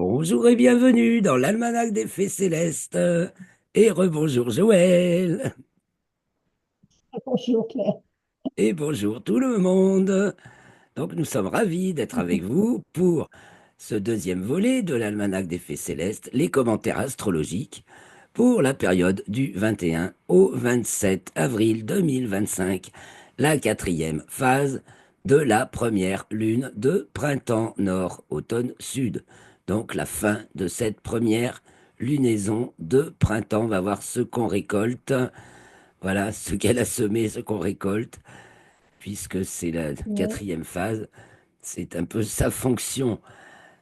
Bonjour et bienvenue dans l'Almanach des Fées Célestes. Et rebonjour Joël. Bonjour Claire. Et bonjour tout le monde. Donc nous sommes ravis d'être avec vous pour ce deuxième volet de l'Almanach des Fées Célestes, les commentaires astrologiques pour la période du 21 au 27 avril 2025, la quatrième phase de la première lune de printemps nord, automne sud. Donc la fin de cette première lunaison de printemps. On va voir ce qu'on récolte. Voilà, ce qu'elle a semé, ce qu'on récolte, puisque c'est la Ouais. quatrième phase. C'est un peu sa fonction.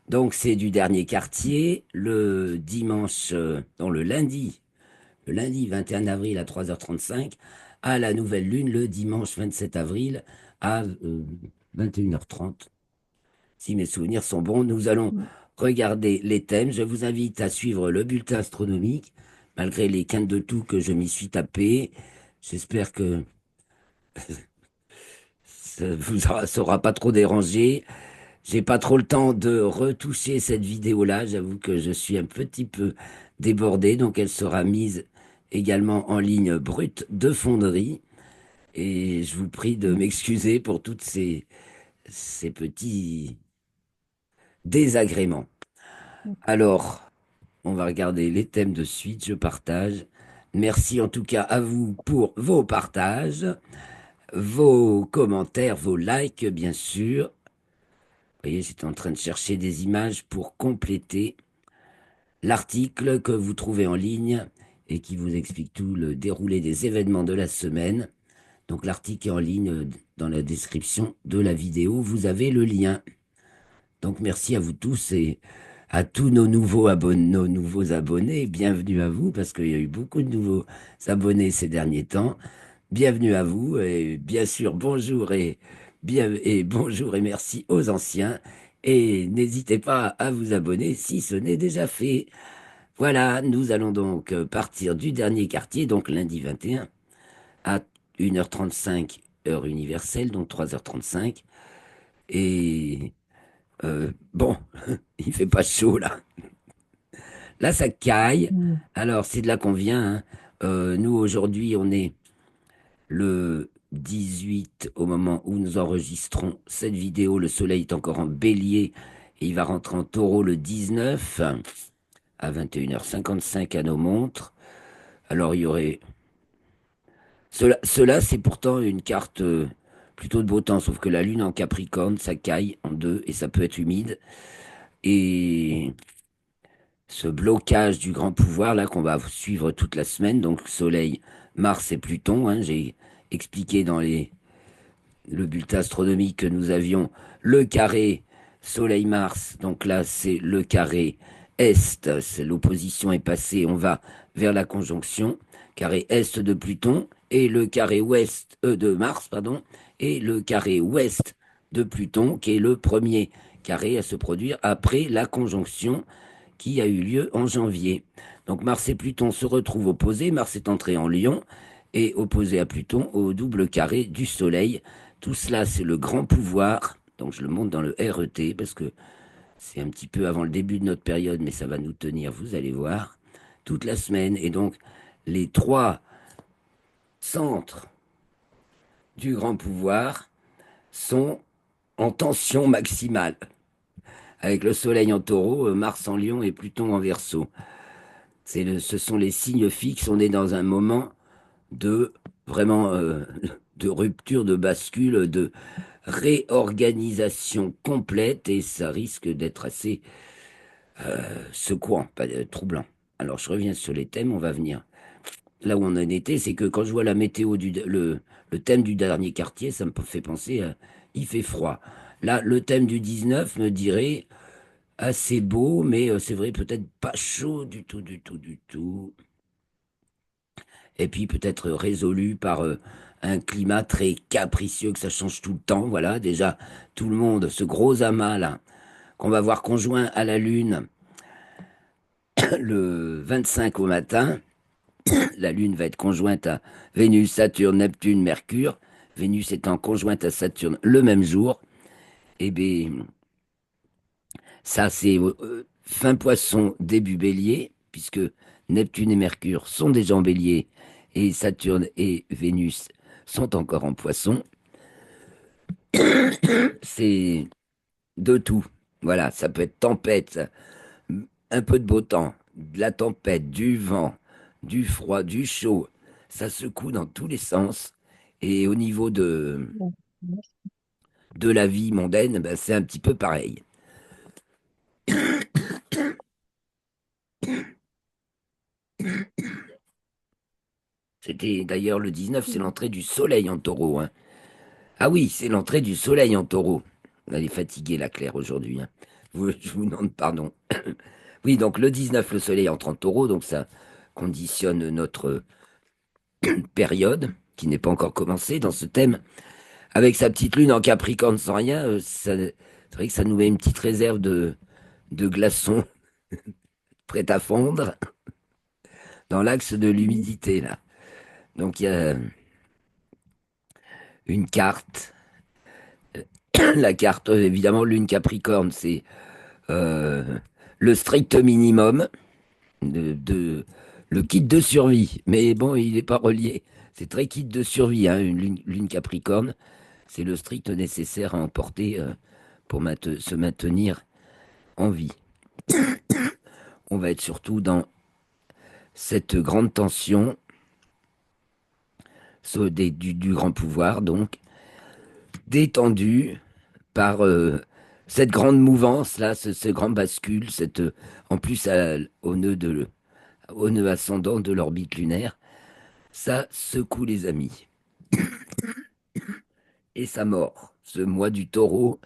Donc c'est du dernier quartier, le dimanche, non, le lundi 21 avril à 3h35, à la nouvelle lune, le dimanche 27 avril à 21h30. Si mes souvenirs sont bons, nous allons regarder les thèmes. Je vous invite à suivre le bulletin astronomique, malgré les quintes de tout que je m'y suis tapé. J'espère que ça vous sera pas trop dérangé. J'ai pas trop le temps de retoucher cette vidéo-là. J'avoue que je suis un petit peu débordé, donc elle sera mise également en ligne brute de fonderie. Et je vous prie de m'excuser pour toutes ces petits désagréments. Alors, on va regarder les thèmes de suite. Je partage. Merci en tout cas à vous pour vos partages, vos commentaires, vos likes, bien sûr. Vous voyez, j'étais en train de chercher des images pour compléter l'article que vous trouvez en ligne et qui vous explique tout le déroulé des événements de la semaine. Donc l'article est en ligne dans la description de la vidéo. Vous avez le lien. Donc merci à vous tous et à tous nos nouveaux abonnés. Bienvenue à vous parce qu'il y a eu beaucoup de nouveaux abonnés ces derniers temps. Bienvenue à vous et bien sûr bonjour et bonjour et merci aux anciens. Et n'hésitez pas à vous abonner si ce n'est déjà fait. Voilà, nous allons donc partir du dernier quartier, donc lundi 21, à 1h35 heure universelle, donc 3h35. Et bon, il fait pas chaud là. Là, ça caille. Mm. Alors, c'est de là qu'on vient, hein. Nous, aujourd'hui, on est le 18 au moment où nous enregistrons cette vidéo. Le soleil est encore en bélier et il va rentrer en taureau le 19 à 21h55 à nos montres. Alors, il y aurait cela, c'est pourtant une carte plutôt de beau temps, sauf que la lune en Capricorne, ça caille en deux et ça peut être humide. Et ce blocage du grand pouvoir, là, qu'on va suivre toute la semaine, donc Soleil, Mars et Pluton, hein, j'ai expliqué dans le bulletin astronomique que nous avions le carré Soleil-Mars, donc là, c'est le carré Est, l'opposition est passée, on va vers la conjonction, carré Est de Pluton, et le carré Ouest de Mars, pardon, et le carré Ouest de Pluton, qui est le premier carré à se produire après la conjonction qui a eu lieu en janvier. Donc Mars et Pluton se retrouvent opposés, Mars est entré en Lion, et opposé à Pluton au double carré du Soleil. Tout cela, c'est le grand pouvoir. Donc je le montre dans le RET parce que c'est un petit peu avant le début de notre période, mais ça va nous tenir, vous allez voir, toute la semaine. Et donc les trois centres du grand pouvoir sont en tension maximale, avec le Soleil en taureau, Mars en lion et Pluton en verseau. Ce sont les signes fixes, on est dans un moment de vraiment de rupture, de bascule, de réorganisation complète et ça risque d'être assez secouant, pas troublant. Alors je reviens sur les thèmes, on va venir. Là où on en était, c'est que quand je vois la météo le thème du dernier quartier, ça me fait penser à il fait froid. Là, le thème du 19 me dirait assez beau, mais c'est vrai, peut-être pas chaud du tout, du tout, du tout. Et puis peut-être résolu par un climat très capricieux, que ça change tout le temps. Voilà, déjà, tout le monde, ce gros amas là, qu'on va voir conjoint à la Lune le 25 au matin. La Lune va être conjointe à Vénus, Saturne, Neptune, Mercure. Vénus étant conjointe à Saturne le même jour. Eh bien, ça c'est fin poisson, début bélier, puisque Neptune et Mercure sont déjà en bélier et Saturne et Vénus sont encore en poisson. C'est de tout. Voilà, ça peut être tempête, un peu de beau temps, de la tempête, du vent, du froid, du chaud. Ça secoue dans tous les sens. Et au niveau de la vie mondaine, ben, c'est un petit peu pareil. C'était d'ailleurs le 19, c'est l'entrée du soleil en taureau, hein. Ah oui, c'est l'entrée du soleil en taureau. Elle est fatiguée, la Claire, aujourd'hui, hein. Je vous demande pardon. Oui, donc le 19, le soleil entre en taureau, donc ça conditionne notre période, qui n'est pas encore commencée dans ce thème. Avec sa petite lune en Capricorne sans rien, c'est vrai que ça nous met une petite réserve de glaçons prêts à fondre dans l'axe de l'humidité, là. Donc il y a une carte. La carte, évidemment, lune Capricorne, c'est euh, le strict minimum le kit de survie. Mais bon, il n'est pas relié. C'est très kit de survie, hein, une lune Capricorne. C'est le strict nécessaire à emporter pour se maintenir en vie. On va être surtout dans cette grande tension du grand pouvoir, donc détendue par cette grande mouvance là, ce grand bascule, en plus au nœud ascendant de l'orbite lunaire, ça secoue les amis. Et sa mort, ce mois du taureau,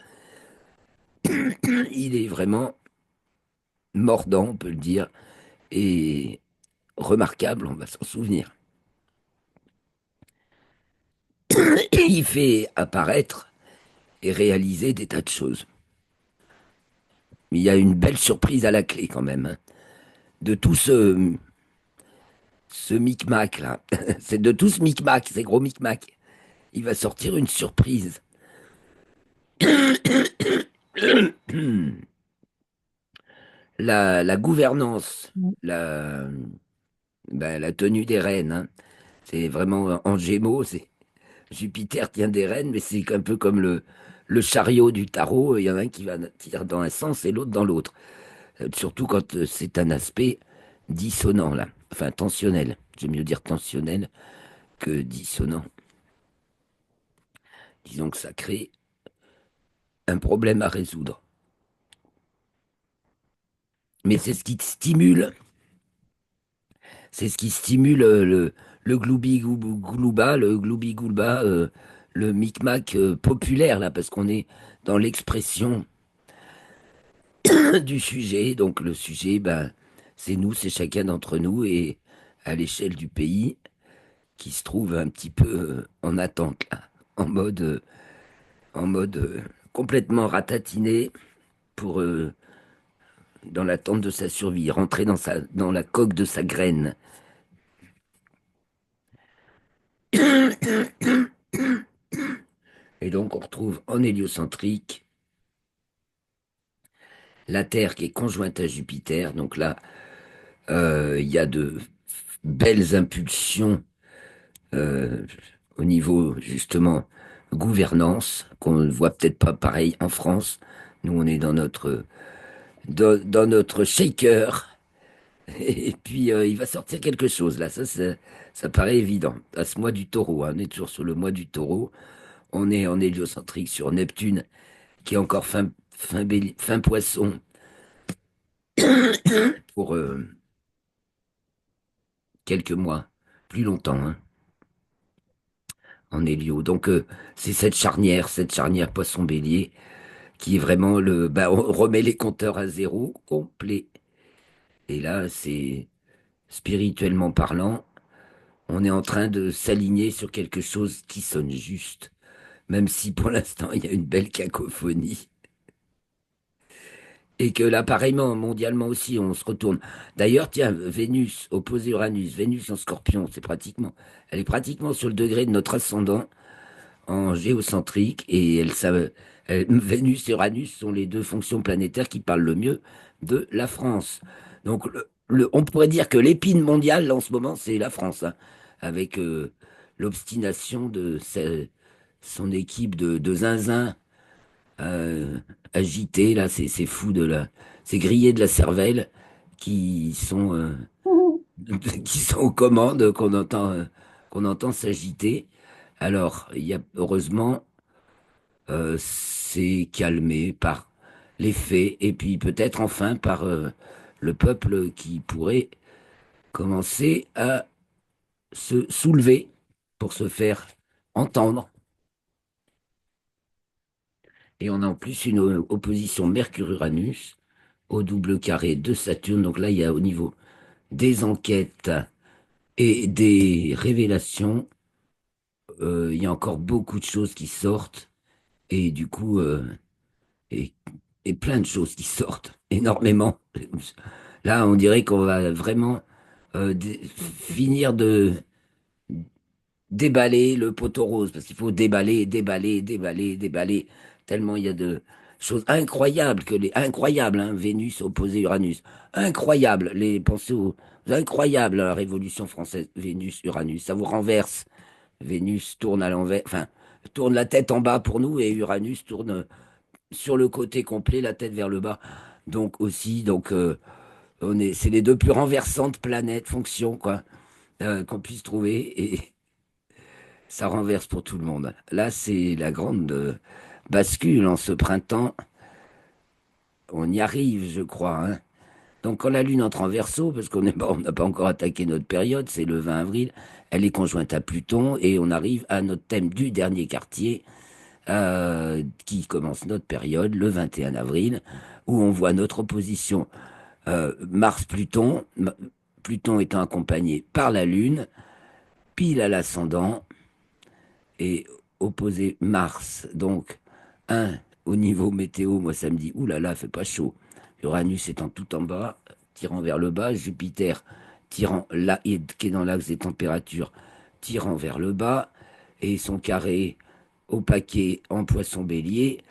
il est vraiment mordant, on peut le dire, et remarquable, on va s'en souvenir. Il fait apparaître et réaliser des tas de choses. Mais il y a une belle surprise à la clé quand même, hein. De tout ce micmac là, c'est de tout ce micmac, ces gros micmacs. Il va sortir une surprise. La gouvernance, la tenue des rênes, hein, c'est vraiment en Gémeaux. C'est Jupiter tient des rênes, mais c'est un peu comme le chariot du tarot. Il y en a un qui va tirer dans un sens et l'autre dans l'autre. Surtout quand c'est un aspect dissonant, là. Enfin, tensionnel. J'aime mieux dire tensionnel que dissonant. Disons que ça crée un problème à résoudre. Mais c'est ce qui stimule le gloubi-glouba, le micmac populaire, là, parce qu'on est dans l'expression du sujet. Donc le sujet, ben, c'est nous, c'est chacun d'entre nous, et à l'échelle du pays, qui se trouve un petit peu en attente, là, en mode, euh, en mode complètement ratatiné pour, dans l'attente de sa survie, rentrer dans la coque de sa graine. Et donc on retrouve en héliocentrique la Terre qui est conjointe à Jupiter. Donc là, il y a de belles impulsions euh, au niveau justement gouvernance, qu'on ne voit peut-être pas pareil en France. Nous, on est dans notre shaker. Et puis, il va sortir quelque chose là. Ça paraît évident. À ce mois du taureau, hein, on est toujours sur le mois du taureau. On est en héliocentrique sur Neptune, qui est encore fin poisson pour quelques mois, plus longtemps, hein, en hélio. Donc, c'est cette charnière poisson-bélier, qui est vraiment bah, on remet les compteurs à zéro complet. Et là, c'est spirituellement parlant, on est en train de s'aligner sur quelque chose qui sonne juste, même si pour l'instant il y a une belle cacophonie. Et que là, pareillement, mondialement aussi, on se retourne. D'ailleurs, tiens, Vénus, opposée Uranus, Vénus en Scorpion, elle est pratiquement sur le degré de notre ascendant. en géocentrique et Vénus et Uranus sont les deux fonctions planétaires qui parlent le mieux de la France. Donc, on pourrait dire que l'épine mondiale en ce moment, c'est la France, hein, avec l'obstination de son équipe de zinzins euh, agités, là, c'est fou c'est grillé de la cervelle qui sont, qui sont aux commandes, qu'on entend s'agiter. Alors, il y a heureusement c'est calmé par les faits et puis peut-être enfin par le peuple qui pourrait commencer à se soulever pour se faire entendre. Et on a en plus une opposition Mercure-Uranus au double carré de Saturne. Donc là, il y a au niveau des enquêtes et des révélations, il y a encore beaucoup de choses qui sortent et du coup, et, et plein de choses qui sortent, énormément. Là, on dirait qu'on va vraiment finir de déballer le poteau rose, parce qu'il faut déballer, déballer, déballer, déballer, tellement il y a de choses incroyables incroyables, hein, Vénus opposé Uranus, incroyable, les pensées incroyables, la Révolution française, Vénus, Uranus, ça vous renverse. Vénus tourne à l'envers, enfin, tourne la tête en bas pour nous et Uranus tourne sur le côté complet, la tête vers le bas. Donc aussi, c'est les deux plus renversantes planètes, fonctions, quoi, qu'on puisse trouver, et ça renverse pour tout le monde. Là, c'est la grande bascule en ce printemps. On y arrive, je crois, hein. Donc, quand la Lune entre en Verseau, parce on n'a pas encore attaqué notre période, c'est le 20 avril, elle est conjointe à Pluton, et on arrive à notre thème du dernier quartier, qui commence notre période le 21 avril, où on voit notre opposition Mars-Pluton, Pluton étant accompagné par la Lune, pile à l'ascendant, et opposé Mars. Donc, un, au niveau météo, moi ça me dit, ouh là là, fait pas chaud. Uranus étant tout en bas, tirant vers le bas, Jupiter tirant là, qui est dans l'axe des températures, tirant vers le bas, et son carré au paquet en poisson bélier,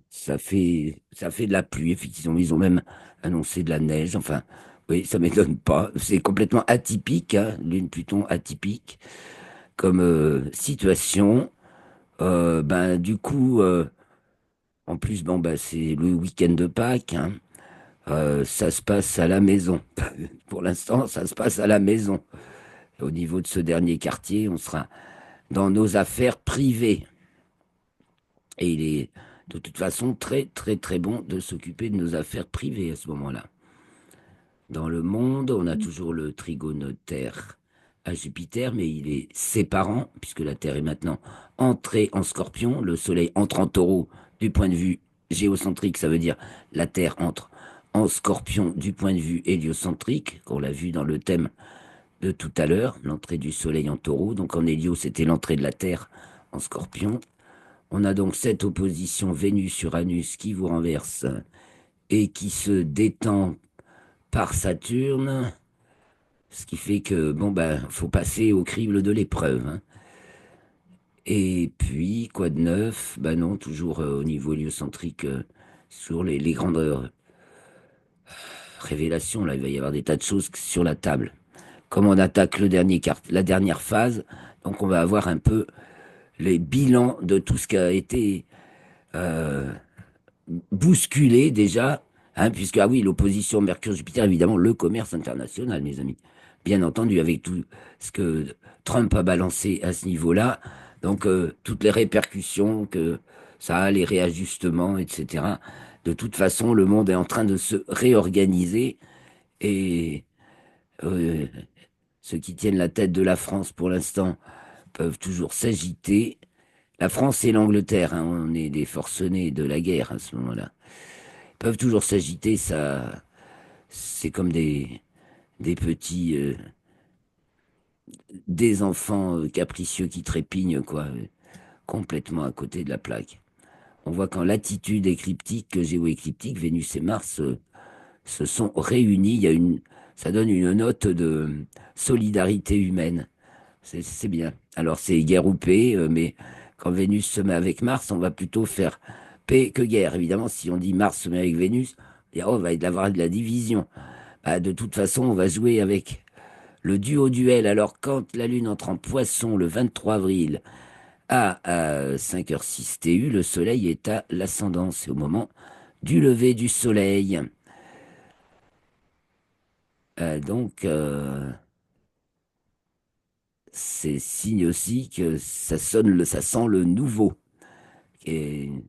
ça fait de la pluie, effectivement. Ils ont même annoncé de la neige. Enfin, oui, ça m'étonne pas. C'est complètement atypique, hein, Lune Pluton atypique comme situation. Ben, du coup, en plus, bon, ben, c'est le week-end de Pâques, hein. Ça se passe à la maison. Pour l'instant, ça se passe à la maison. Au niveau de ce dernier quartier, on sera dans nos affaires privées. Et il est de toute façon très, très, très bon de s'occuper de nos affaires privées à ce moment-là. Dans le monde, on a toujours le trigone Terre à Jupiter, mais il est séparant, puisque la Terre est maintenant entrée en Scorpion. Le Soleil entre en Taureau du point de vue géocentrique, ça veut dire la Terre entre en Scorpion du point de vue héliocentrique, qu'on l'a vu dans le thème de tout à l'heure, l'entrée du Soleil en Taureau. Donc en hélio, c'était l'entrée de la Terre en Scorpion. On a donc cette opposition Vénus-Uranus qui vous renverse et qui se détend par Saturne, ce qui fait que, bon, ben, faut passer au crible de l'épreuve, hein. Et puis, quoi de neuf? Ben non, toujours au niveau héliocentrique, sur les grandes révélations, là, il va y avoir des tas de choses sur la table. Comme on attaque la dernière phase, donc on va avoir un peu les bilans de tout ce qui a été euh, bousculé déjà, hein, puisque, ah oui, l'opposition Mercure-Jupiter, évidemment, le commerce international, mes amis. Bien entendu, avec tout ce que Trump a balancé à ce niveau-là, donc toutes les répercussions que ça a, les réajustements, etc. De toute façon, le monde est en train de se réorganiser et euh, ceux qui tiennent la tête de la France pour l'instant peuvent toujours s'agiter. La France et l'Angleterre, hein, on est des forcenés de la guerre à ce moment-là, peuvent toujours s'agiter, ça, c'est comme des petits, des enfants capricieux qui trépignent, quoi, complètement à côté de la plaque. On voit qu'en latitude écliptique, géoécliptique, Vénus et Mars se sont réunis. Ça donne une note de solidarité humaine C'est bien. Alors c'est guerre ou paix, mais quand Vénus se met avec Mars, on va plutôt faire paix que guerre. Évidemment, si on dit Mars se met avec Vénus, oh, il va y avoir de la division. Bah, de toute façon, on va jouer avec le duo duel. Alors quand la Lune entre en Poisson le 23 avril à 5h06 TU, le Soleil est à l'ascendant. C'est au moment du lever du Soleil. Donc, c'est signe aussi que ça sent le nouveau. Et il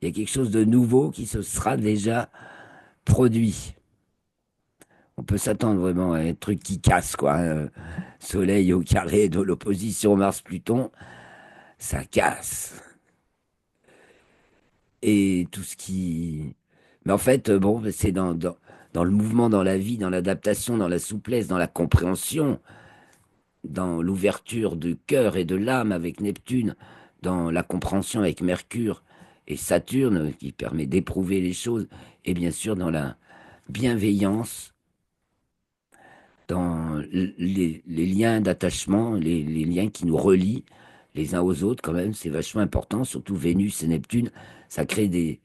y a quelque chose de nouveau qui se sera déjà produit. On peut s'attendre vraiment à un truc qui casse, quoi, hein. Soleil au carré de l'opposition Mars-Pluton, ça casse. Et tout ce qui... Mais en fait, bon, c'est dans le mouvement, dans la vie, dans l'adaptation, dans la souplesse, dans la compréhension, dans l'ouverture du cœur et de l'âme avec Neptune, dans la compréhension avec Mercure et Saturne, qui permet d'éprouver les choses, et bien sûr dans la bienveillance, dans les liens d'attachement, les liens qui nous relient les uns aux autres, quand même, c'est vachement important, surtout Vénus et Neptune, ça crée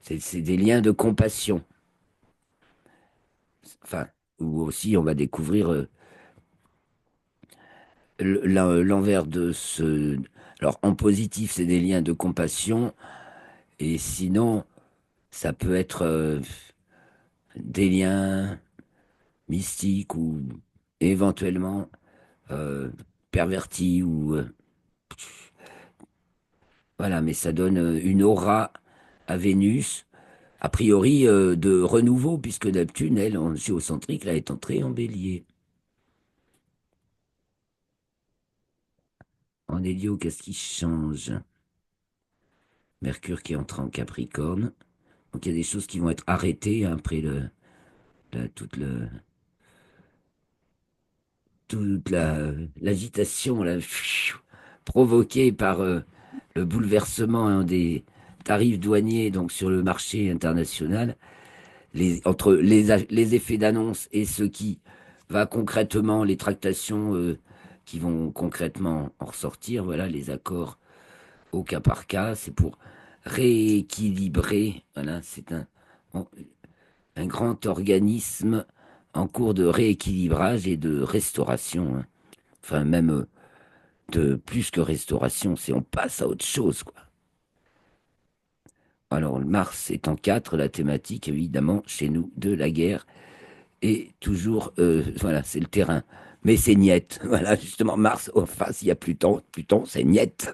c'est des liens de compassion. Enfin, où aussi on va découvrir l'envers de ce... Alors, en positif, c'est des liens de compassion, et sinon, ça peut être des liens mystiques ou éventuellement euh, pervertis, ou... voilà, mais ça donne une aura à Vénus, a priori de renouveau, puisque Neptune, elle, en géocentrique, là, est entrée en bélier. En Hélio, qu'est-ce qui change? Mercure qui entre en Capricorne. Donc il y a des choses qui vont être arrêtées hein, après toute l'agitation là, provoquée par le bouleversement hein, des tarifs douaniers donc sur le marché international, entre les effets d'annonce et ce qui va concrètement, les tractations qui vont concrètement en ressortir, voilà, les accords au cas par cas, c'est pour rééquilibrer, voilà, un grand organisme en cours de rééquilibrage et de restauration, hein. Enfin, même de plus que restauration, c'est on passe à autre chose, quoi. Alors, le Mars est en 4, la thématique, évidemment, chez nous, de la guerre, et toujours, voilà, c'est le terrain. Mais c'est Niet, voilà, justement, Mars, en face, il y a Pluton, Pluton, c'est Niet.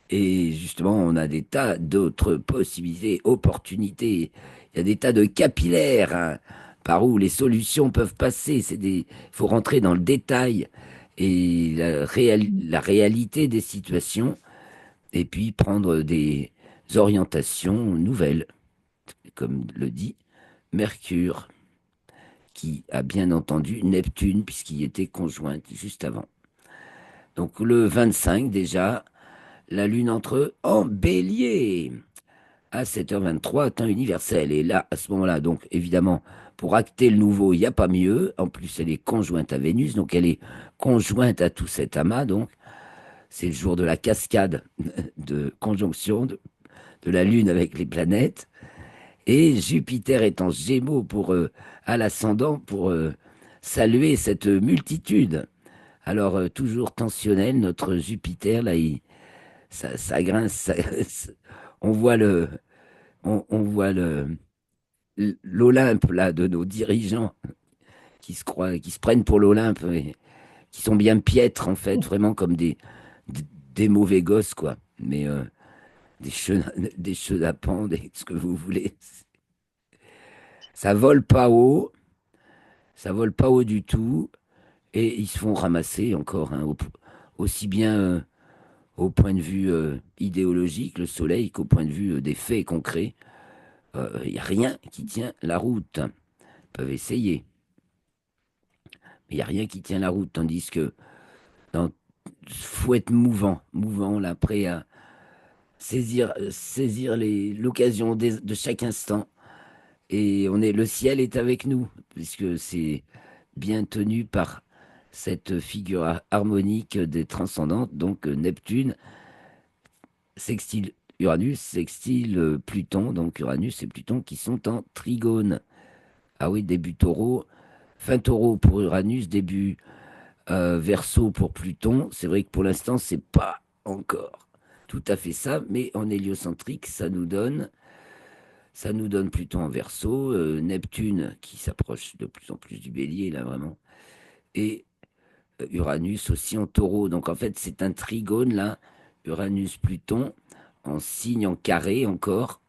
Et justement, on a des tas d'autres possibilités, opportunités. Il y a des tas de capillaires hein, par où les solutions peuvent passer. Il faut rentrer dans le détail et la réalité des situations et puis prendre des orientations nouvelles, comme le dit Mercure, qui a bien entendu Neptune puisqu'il était conjoint juste avant. Donc le 25 déjà, la Lune entre en bélier à 7h23, temps universel. Et là, à ce moment-là, donc évidemment, pour acter le nouveau, il n'y a pas mieux. En plus, elle est conjointe à Vénus, donc elle est conjointe à tout cet amas. Donc, c'est le jour de la cascade de conjonction de la Lune avec les planètes. Et Jupiter est en Gémeaux à l'ascendant pour saluer cette multitude. Alors, toujours tensionnel, notre Jupiter, là, ça grince. On voit on voit l'Olympe là de nos dirigeants qui se croient, qui se prennent pour l'Olympe et qui sont bien piètres en fait, vraiment comme des, des mauvais gosses quoi. Mais des chenapans, des chenapans, ce que vous voulez. Ça vole pas haut, ça vole pas haut du tout et ils se font ramasser encore hein, aussi bien au point de vue idéologique, le Soleil, qu'au point de vue des faits concrets. Il n'y a rien qui tient la route. Ils peuvent essayer, mais il n'y a rien qui tient la route. Tandis que dans, faut être mouvant là, prêt à saisir l'occasion de chaque instant. Et le ciel est avec nous, puisque c'est bien tenu par cette figure harmonique des transcendantes, donc Neptune, sextile Uranus, sextile Pluton, donc Uranus et Pluton qui sont en trigone. Ah oui, début taureau, fin taureau pour Uranus, début Verseau pour Pluton. C'est vrai que pour l'instant, c'est pas encore tout à fait ça, mais en héliocentrique, ça nous donne Pluton en Verseau, Neptune qui s'approche de plus en plus du Bélier là vraiment, et Uranus aussi en Taureau. Donc en fait, c'est un trigone là, Uranus-Pluton en signe en carré encore.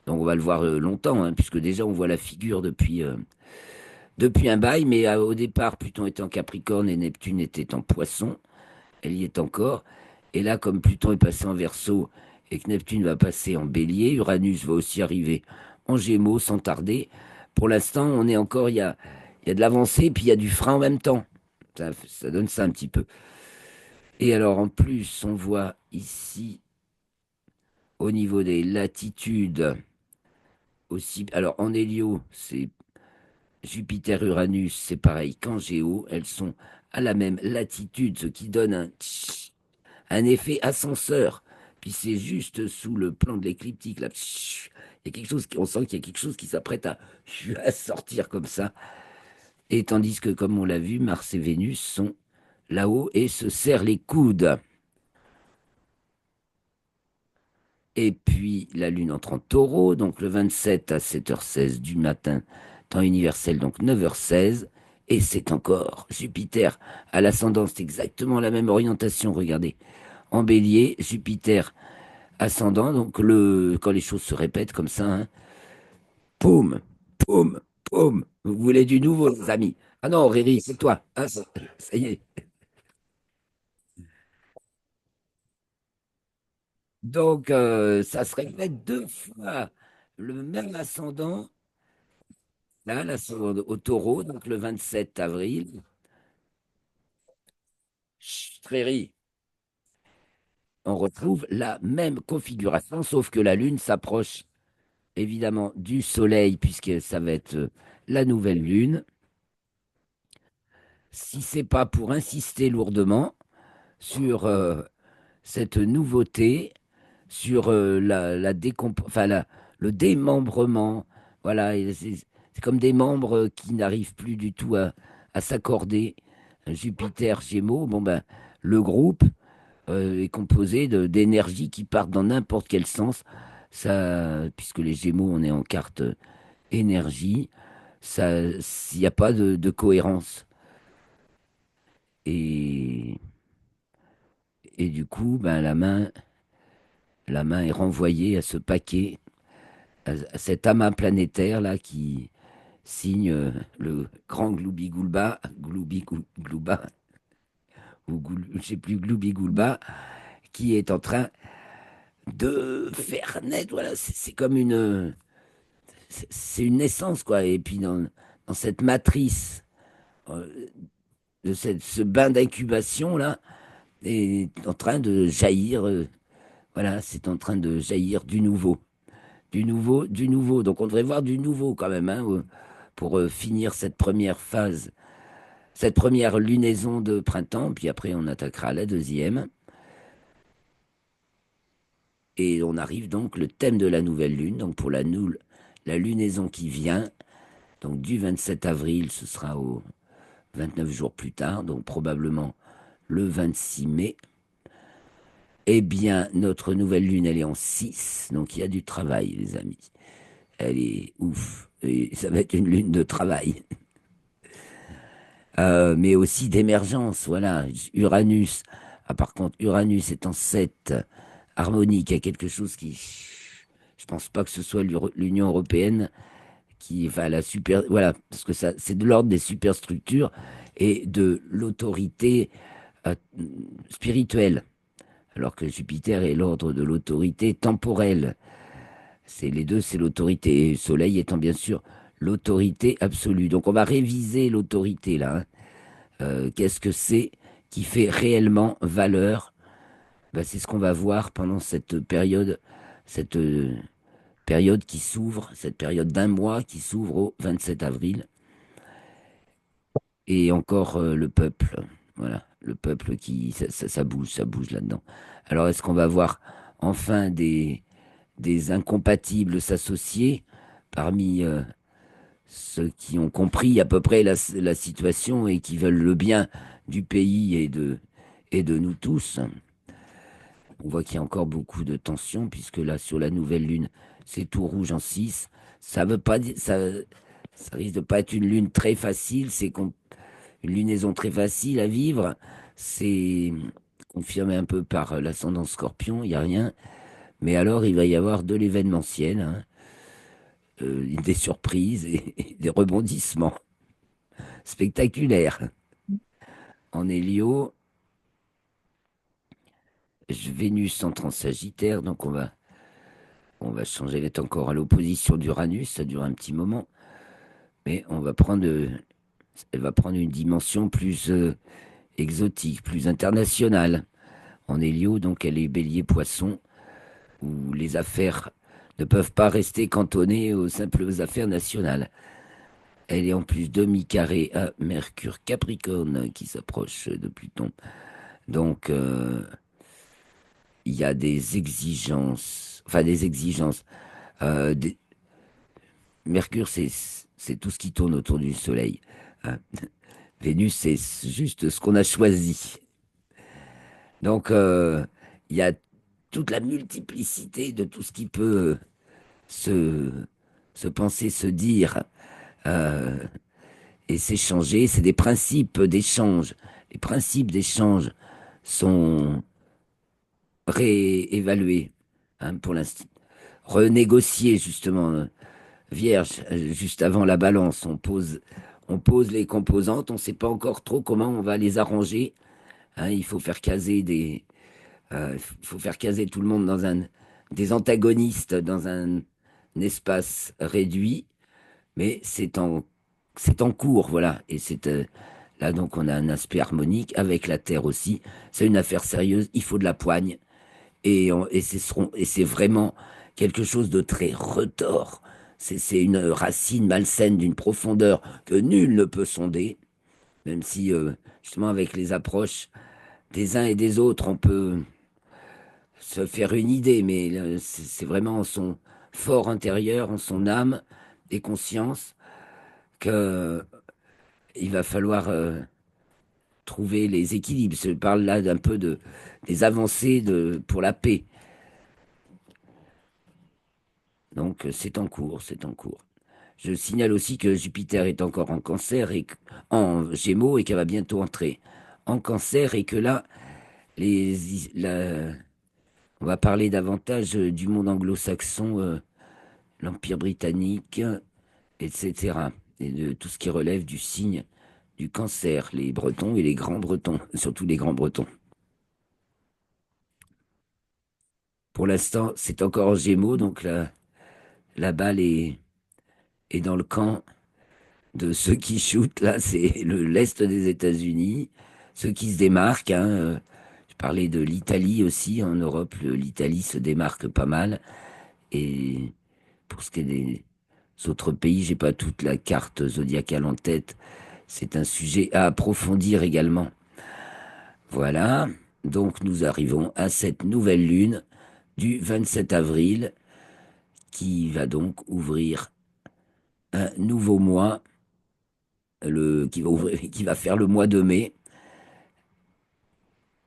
Donc on va le voir longtemps, hein, puisque déjà on voit la figure depuis un bail, mais au départ, Pluton était en Capricorne et Neptune était en Poisson. Elle y est encore. Et là, comme Pluton est passé en Verseau et que Neptune va passer en Bélier, Uranus va aussi arriver en Gémeaux sans tarder. Pour l'instant, on est encore, il y a de l'avancée, puis il y a du frein en même temps. Ça donne ça un petit peu. Et alors, en plus, on voit ici, au niveau des latitudes, aussi. Alors, en hélio, c'est Jupiter-Uranus, c'est pareil qu'en géo. Elles sont à la même latitude, ce qui donne un effet ascenseur. Puis c'est juste sous le plan de l'écliptique, là. Il y a quelque chose, on sent qu'il y a quelque chose qui s'apprête à sortir comme ça. Et tandis que, comme on l'a vu, Mars et Vénus sont là-haut et se serrent les coudes. Et puis la Lune entre en taureau, donc le 27 à 7h16 du matin, temps universel, donc 9h16. Et c'est encore Jupiter à l'ascendant, c'est exactement la même orientation, regardez. En bélier, Jupiter ascendant, donc quand les choses se répètent comme ça, hein, poum, poum, poum. Vous voulez du nouveau, les amis? Ah non, Riri, c'est toi. Ah, ça y est. Donc, ça se répète deux fois le même ascendant. Là, l'ascendant au taureau, donc le 27 avril. Chut, Riri, on retrouve la même configuration, sauf que la Lune s'approche évidemment du Soleil, puisque ça va être la nouvelle Lune. Si c'est pas pour insister lourdement sur cette nouveauté, sur le démembrement. Voilà, et c'est comme des membres qui n'arrivent plus du tout à s'accorder. Jupiter, Gémeaux, bon ben, le groupe est composé d'énergies qui partent dans n'importe quel sens. Ça, puisque les Gémeaux, on est en carte énergie, ça, s'il n'y a pas de cohérence. Et, et du coup, ben, la main est renvoyée à ce paquet, à cet amas planétaire là qui signe le grand Gloubi-Goulba, Gloubi-Glouba, je sais plus, Gloubi-Goulba, qui est en train de faire naître. Voilà, c'est comme c'est une naissance quoi. Et puis dans cette matrice euh, de ce bain d'incubation là, est en train de jaillir. Voilà, c'est en train de jaillir du nouveau. Du nouveau, du nouveau. Donc on devrait voir du nouveau quand même, hein, pour finir cette première phase, cette première lunaison de printemps, puis après on attaquera la deuxième. Et on arrive donc le thème de la nouvelle lune, donc pour la lunaison qui vient, donc du 27 avril, ce sera au 29 jours plus tard, donc probablement le 26 mai. Eh bien, notre nouvelle lune, elle est en 6, donc il y a du travail, les amis. Elle est ouf. Et ça va être une lune de travail. Mais aussi d'émergence. Voilà, Uranus. Ah, par contre, Uranus est en 7 harmonique. Il y a quelque chose qui. Je pense pas que ce soit l'Union européenne qui. Enfin, la super. Voilà, parce que ça, c'est de l'ordre des superstructures et de l'autorité euh, spirituelle. Alors que Jupiter est l'ordre de l'autorité temporelle. C'est les deux, c'est l'autorité. Et Soleil étant bien sûr l'autorité absolue. Donc on va réviser l'autorité là, hein. Qu'est-ce que c'est qui fait réellement valeur? Ben, c'est ce qu'on va voir pendant cette période qui s'ouvre, cette période d'un mois qui s'ouvre au 27 avril. et encore le peuple. Voilà, le peuple qui, ça bouge là-dedans. Alors, est-ce qu'on va voir enfin des incompatibles s'associer parmi ceux qui ont compris à peu près la situation et qui veulent le bien du pays et de nous tous? On voit qu'il y a encore beaucoup de tensions, puisque là, sur la nouvelle lune, c'est tout rouge en 6. Ça veut pas dire, ça risque de pas être une lune très facile, une lunaison très facile à vivre. C'est confirmé un peu par l'ascendant Scorpion, il n'y a rien. Mais alors, il va y avoir de l'événementiel, hein, des surprises et des rebondissements spectaculaires. En Hélio, Vénus entre en Sagittaire, donc on va changer, elle est encore à l'opposition d'Uranus, ça dure un petit moment, mais elle va prendre une dimension plus exotique, plus internationale. En Hélio, donc elle est Bélier-Poisson, où les affaires ne peuvent pas rester cantonnées aux simples affaires nationales. Elle est en plus demi-carré à Mercure Capricorne qui s'approche de Pluton. Donc il y a des exigences, enfin des exigences. euh, des- Mercure, c'est tout ce qui tourne autour du Soleil, hein. Vénus, c'est juste ce qu'on a choisi. Donc, il y a toute la multiplicité de tout ce qui peut se, se penser, se dire euh, et s'échanger. C'est des principes d'échange. Les principes d'échange sont réévalués, hein, pour l'instant. Renégociés, justement. Vierge, juste avant la balance, on pose les composantes. On ne sait pas encore trop comment on va les arranger, hein. Il faut faire caser faut faire caser tout le monde des antagonistes dans un espace réduit, mais c'est en cours, voilà. Et là donc on a un aspect harmonique avec la Terre aussi. C'est une affaire sérieuse. Il faut de la poigne et c'est vraiment quelque chose de très retors. C'est une racine malsaine d'une profondeur que nul ne peut sonder, même si justement avec les approches des uns et des autres, on peut se faire une idée, mais c'est vraiment en son fort intérieur, en son âme et conscience, que il va falloir trouver les équilibres. Je parle là d'un peu des avancées pour la paix. Donc c'est en cours, c'est en cours. Je signale aussi que Jupiter est encore en Cancer en Gémeaux et qu'elle va bientôt entrer en Cancer et que là, les, la- on va parler davantage du monde anglo-saxon, l'Empire britannique, etc. Et de tout ce qui relève du signe du Cancer, les Bretons et les Grands Bretons, surtout les Grands Bretons. Pour l'instant, c'est encore en Gémeaux, donc la balle est dans le camp de ceux qui shootent. Là, c'est l'Est des États-Unis, ceux qui se démarquent, hein. Je parlais de l'Italie aussi, en Europe, l'Italie se démarque pas mal. Et pour ce qui est des autres pays, j'ai pas toute la carte zodiacale en tête. C'est un sujet à approfondir également. Voilà, donc nous arrivons à cette nouvelle lune du 27 avril qui va donc ouvrir un nouveau mois, qui va faire le mois de mai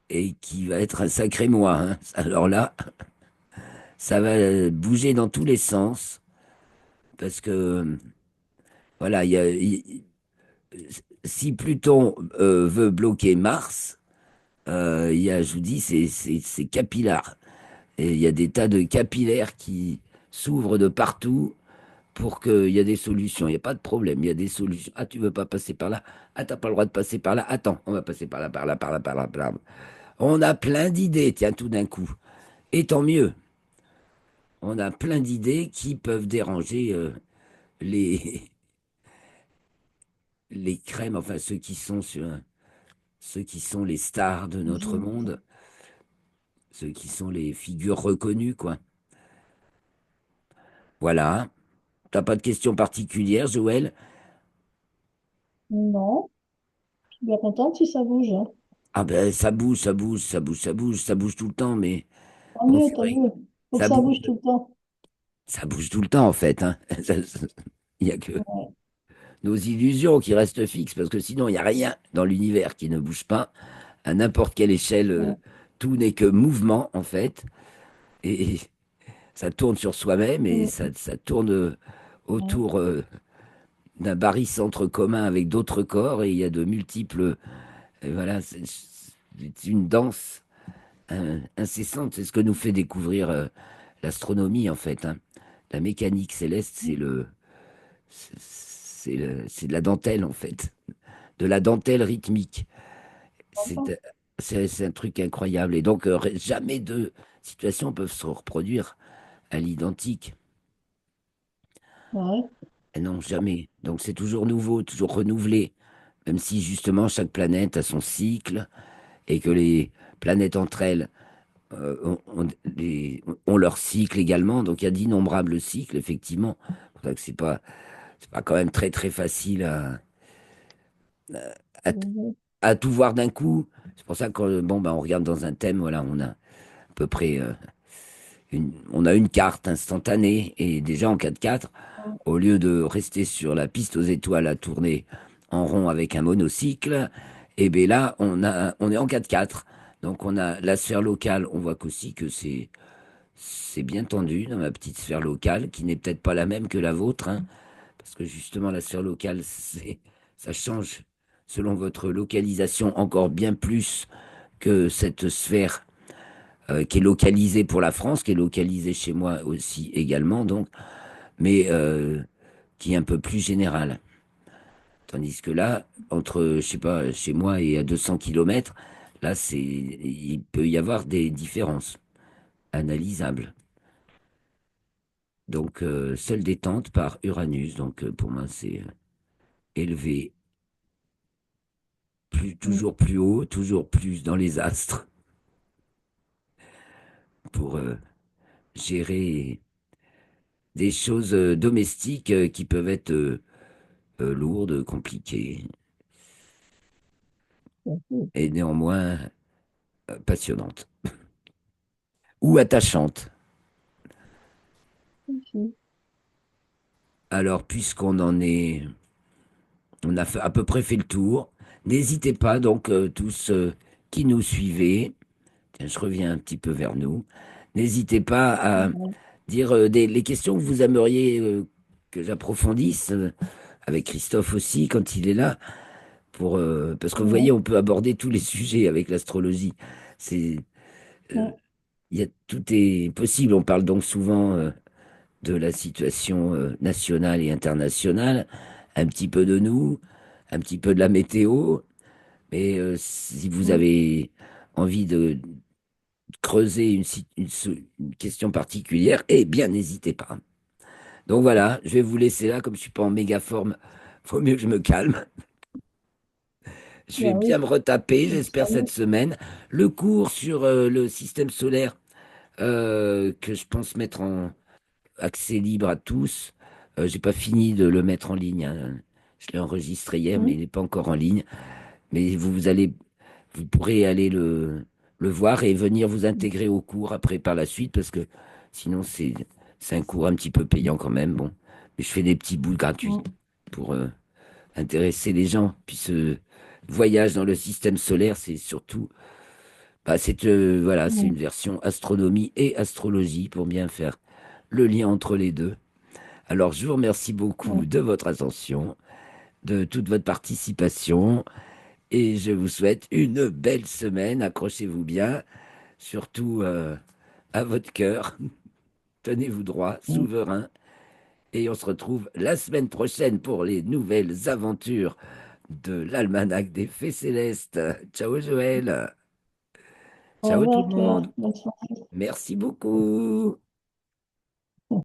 et qui va être un sacré mois, hein. Alors là, ça va bouger dans tous les sens parce que voilà, si Pluton veut bloquer Mars, je vous dis, c'est capillaire. Et il y a des tas de capillaires qui s'ouvrent de partout pour qu'il y ait des solutions. Il n'y a pas de problème, il y a des solutions. Ah, tu veux pas passer par là? Ah, t'as pas le droit de passer par là? Attends, on va passer par là, par là, par là, par là, par là. On a plein d'idées, tiens, tout d'un coup. Et tant mieux. On a plein d'idées qui peuvent déranger les, les crèmes, enfin ceux qui sont les stars de notre Je- monde, ceux qui sont les figures reconnues, quoi. Voilà. T'as pas de questions particulières, Joël? Non. bien contente si ça bouge, hein. Ah ben ça bouge, ça bouge, ça bouge, ça bouge, ça bouge tout le temps, mais Tant bon, mieux, c'est tant vrai, mieux. Faut que ça ça bouge, bouge tout le temps. ça bouge tout le temps en fait, hein. Il n'y a que Ouais, nos illusions qui restent fixes, parce que sinon, il n'y a rien dans l'univers qui ne bouge pas. À n'importe quelle échelle, ouais, tout n'est que mouvement, en fait. Et ça tourne sur soi-même et mm, ça tourne ouais, autour d'un barycentre commun avec d'autres corps. Et il y a de multiples. Et voilà, c'est une danse incessante. C'est ce que nous fait découvrir l'astronomie, en fait, hein. La mécanique céleste, c'est de la dentelle, en fait. De la dentelle rythmique. C'est d'accord. c'est un truc incroyable. Et donc, jamais deux situations peuvent se reproduire à l'identique. Ouais, Non, jamais. Donc, c'est toujours nouveau, toujours renouvelé. Même si, justement, chaque planète a son cycle et que les planètes entre elles ont leur cycle également. Donc, il y a d'innombrables cycles, effectivement. C'est pour ça que c'est pas quand même très, très facile à, mhm, à tout voir d'un coup. C'est pour ça que, bon, ben, on regarde dans un thème, voilà, on a à peu près on a une carte instantanée et déjà en 4x4, au lieu de rester sur la piste aux étoiles à tourner en rond avec un monocycle, et bien là, on est en 4x4. Donc on a la sphère locale, on voit qu'aussi que c'est bien tendu dans ma petite sphère locale, qui n'est peut-être pas la même que la vôtre, hein, parce que justement la sphère locale, ça change selon votre localisation encore bien plus que cette sphère qui est localisé pour la France, qui est localisé chez moi aussi également, donc, mais qui est un peu plus général. Tandis que là, entre, je sais pas, chez moi et à 200 kilomètres, là, il peut y avoir des différences analysables. Donc, seule détente par Uranus. Donc, pour moi, c'est élevé, mm, toujours plus haut, toujours plus dans les astres pour gérer des choses domestiques qui peuvent être lourdes, compliquées mm, et néanmoins passionnante ou attachante. mm, Alors, puisqu'on en est, on a à peu près fait le tour, n'hésitez pas donc tous qui nous suivez, tiens, je reviens un petit peu vers nous, n'hésitez pas à ouais, dire les questions que vous aimeriez que j'approfondisse avec Christophe aussi quand il est là, parce que vous voyez, ouais, on peut aborder tous les sujets avec l'astrologie. C'est, euh, ouais, tout est possible. On parle donc souvent de la situation nationale et internationale, un petit peu de nous, un petit peu de la météo, mais si vous mm, avez envie de creuser une question particulière, eh bien, n'hésitez pas. Donc voilà, je vais vous laisser là, comme je suis pas en méga forme, faut mieux que je me calme. Je vais bah bien oui, me retaper, c'est j'espère, ça, cette semaine. Le cours sur le système solaire que je pense mettre en, accès libre à tous. J'ai pas fini de le mettre en ligne, hein. Je l'ai enregistré hier, mais mm, il n'est pas encore en ligne. Mais vous pourrez aller le voir et venir vous mm, intégrer au cours après par la suite, parce que sinon c'est un cours un petit peu payant quand même. Bon, mais je fais des petits bouts gratuits mm, pour intéresser les gens. Puis ce voyage dans le système solaire, c'est surtout, bah, voilà, c'est mm, une version astronomie et astrologie pour bien faire le lien entre les deux. Alors, je vous remercie beaucoup mm. de votre attention, de toute votre participation, et je vous souhaite une belle semaine. Accrochez-vous bien, surtout à votre cœur. Tenez-vous droit, Mm. souverain, et on se retrouve la semaine prochaine pour les nouvelles aventures de l'almanach des Fées Célestes. Ciao Joël, Au ciao tout revoir, le Pierre. monde. Bonne soirée. Merci beaucoup.